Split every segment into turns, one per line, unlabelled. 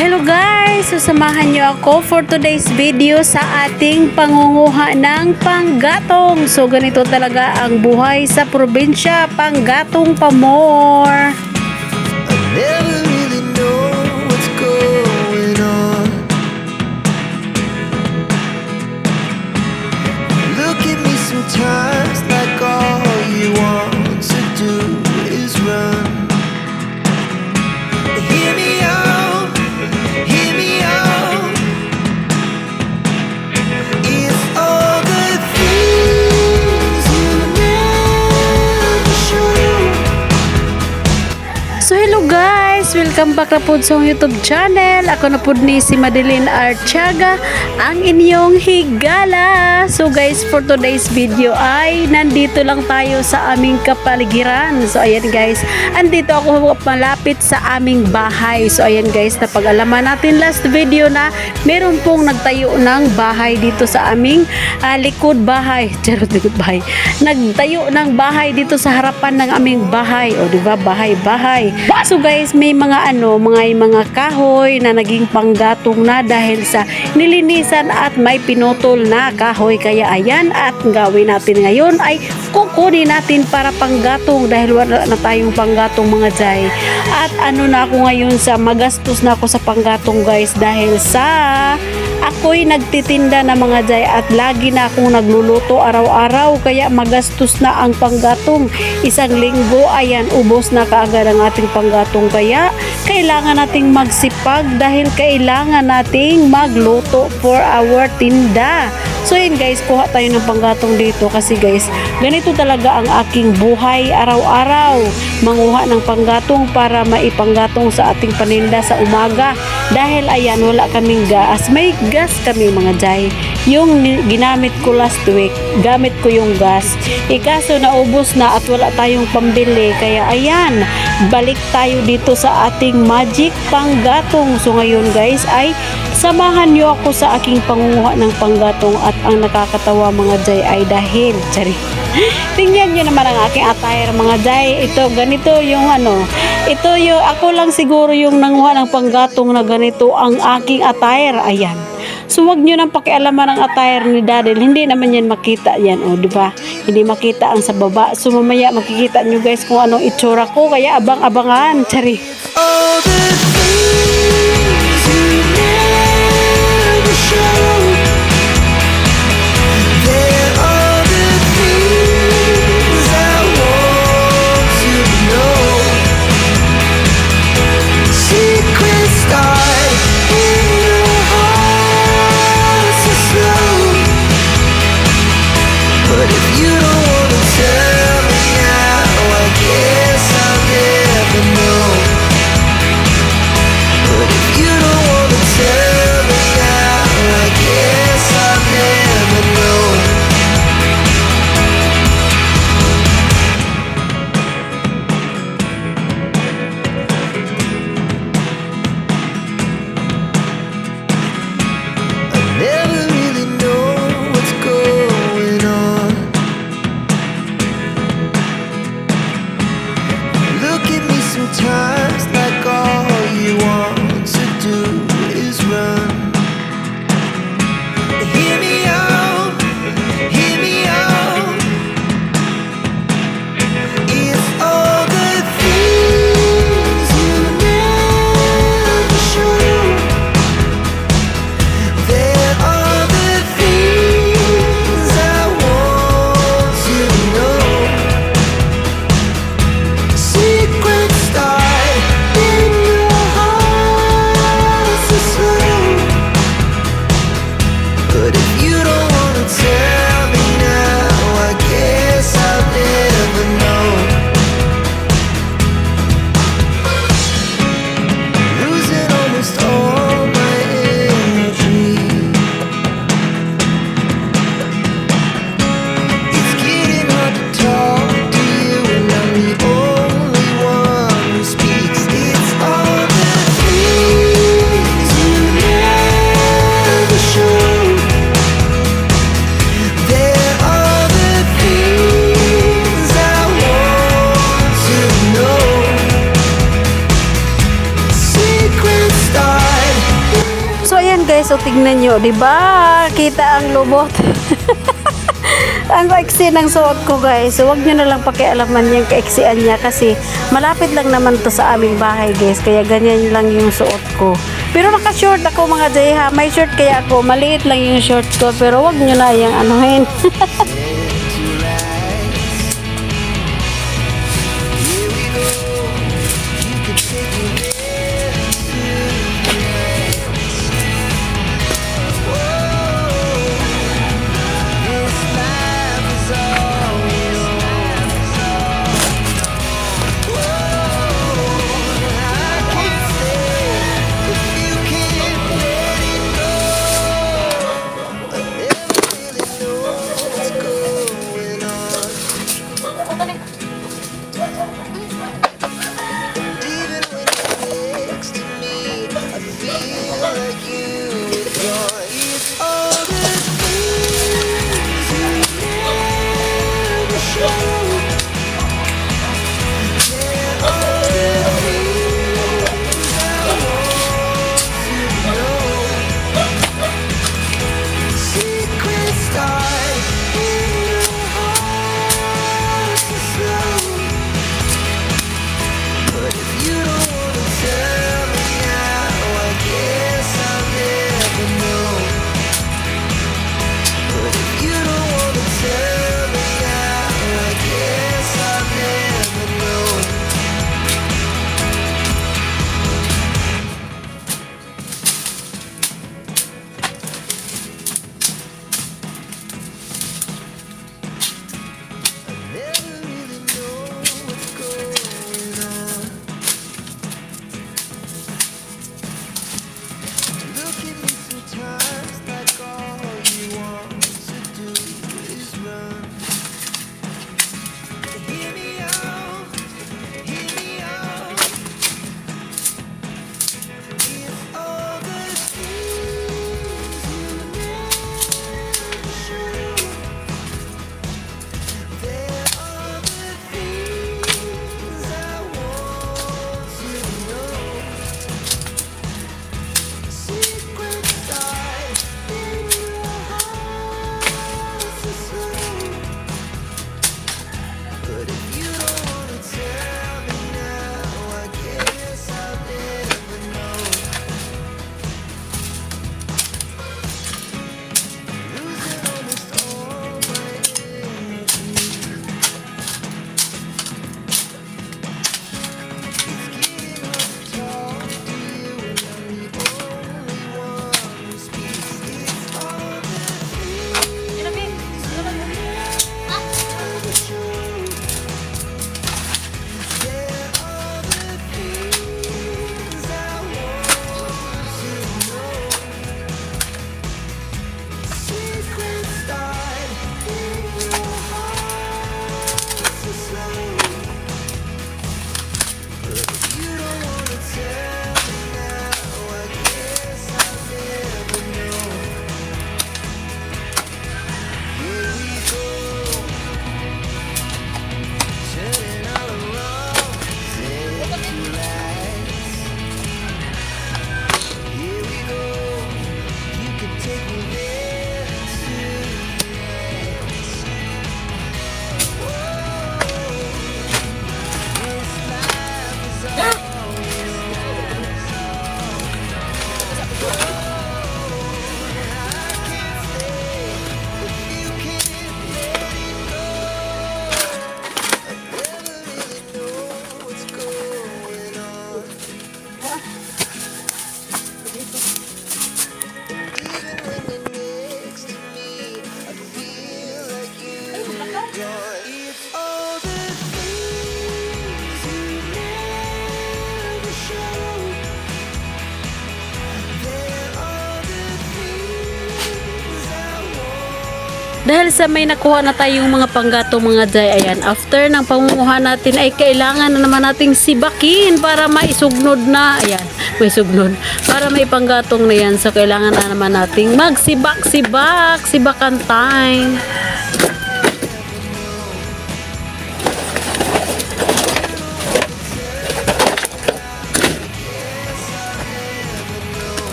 Hello guys! Sasamahan niyo ako for today's video sa ating pangunguha ng panggatong. So ganito talaga ang buhay sa probinsya, panggatong pa more.
Never really know what's going on. Look at me sometimes like all you want to do is run. Hear me out, hear me out. It's all the things you never show.
So hello guys! Welcome back na po sa YouTube channel. Ako na po ni si Madeline Artiaga, ang inyong higala. So guys, for today's video ay nandito lang tayo sa aming kapaligiran. So ayan guys, andito ako malapit sa aming bahay. So ayan guys, napag-alaman natin last video na meron pong nagtayo ng bahay dito sa aming likod bahay. Likod bahay. Nagtayo ng bahay dito sa harapan ng aming bahay. O diba, bahay-bahay. So guys, may mga kahoy na naging panggatong na dahil sa nilinisan at may pinutol na kahoy. Kaya ayan, at gawin natin ngayon ay kukunin natin para panggatong dahil wala na tayong panggatong mga jay. At na ako ngayon sa magastos na ako sa panggatong guys dahil sa ako'y nagtitinda na mga jay at lagi na akong nagluluto araw-araw kaya magastos na ang panggatong. Isang linggo, ayan, ubos na kaagad ang ating panggatong kaya kailangan nating magsipag dahil kailangan nating magluto for our tinda. So yun guys, kuha tayo ng panggatong dito kasi guys, ganito talaga ang aking buhay araw-araw. Manguha ng panggatong para maipanggatong sa ating paninda sa umaga. Dahil ayan, wala kaming gas. May gas kami mga jay. Yung ginamit ko last week, gamit ko yung gas. Kaso naubos na at wala tayong pambili. Kaya ayan, balik tayo dito sa ating magic panggatong. So ngayon guys ay samahan niyo ako sa aking pangunguha ng panggatong at ang nakakatawa mga jay ay dahil tingnan nyo naman ang aking attire mga jay. Ito, ganito yung ito yung, ako lang siguro yung nanguha ng panggatong na ganito ang aking attire. Ayan. So wag nyo nang pakialaman ang attire ni Daddy. Hindi naman yan makita yan. O diba? Hindi makita ang sa baba. So mamaya makikita nyo guys kung anong itsura ko. Kaya abang-abangan.
All the things you never show. They're all the things I want to know. Secrets start in your heart so slow. But if you don't wanna tell me now, I guess I'll never know.
Ayan guys, o tignan nyo, di ba? Kita ang lubot. Ang kaiksi ng suot ko guys. So, huwag nyo na lang pakialaman yung kaiksian niya kasi malapit lang naman to sa aming bahay guys. Kaya ganyan lang yung suot ko. Pero naka-short ako mga jay ha. May short kaya ako. Maliit lang yung short ko. Pero huwag nyo na yung anuhin. Dahil sa may nakuha na tayong mga panggato mga jay, ayan, after ng pangunguha natin ay kailangan na naman nating sibakin para maisugnod na, ayan, may sugnod, para may panggatong na yan. So kailangan na naman nating magsibak-sibak, sibakan time.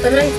Taray.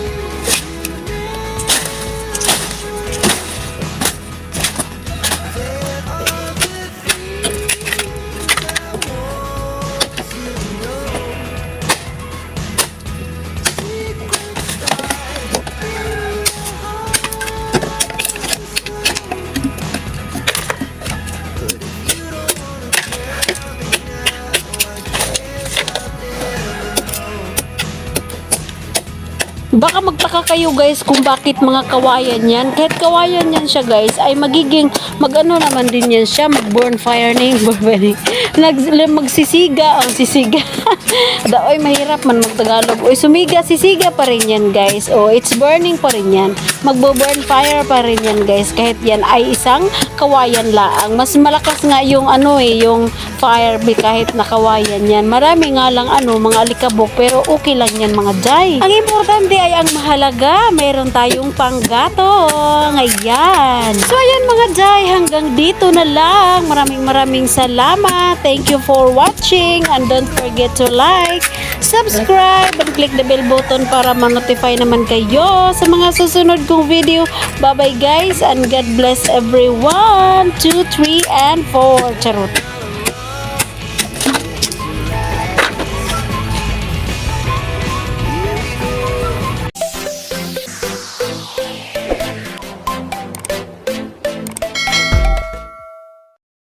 Baka magtaka kayo guys kung bakit mga kawayan yan. Kahit kawayan yan siya guys, ay magiging, mag-ano naman din yan siya, mag-bonfire na yung magsisiga, ang sisiga. Daoy, mahirap man magtagalog. Oy, sumiga, sisiga pa rin yan guys. O, it's burning pa rin yan. Magbo-bonfire pa rin yan guys. Kahit yan ay isang kawayan laang. Mas malakas nga yung ano yung fire kahit na kawayan yan. Marami nga lang mga alikabok, pero okay lang yan mga jay. Ang importante ay ang mahalaga, meron tayong panggatong. Ayan. So ayan mga jay, hanggang dito na lang. Maraming salamat. Thank you for watching and don't forget to like, subscribe, and click the bell button para ma-notify naman kayo sa mga susunod kong video. Bye bye guys and God bless everyone. 2, 3, and 4. Charot.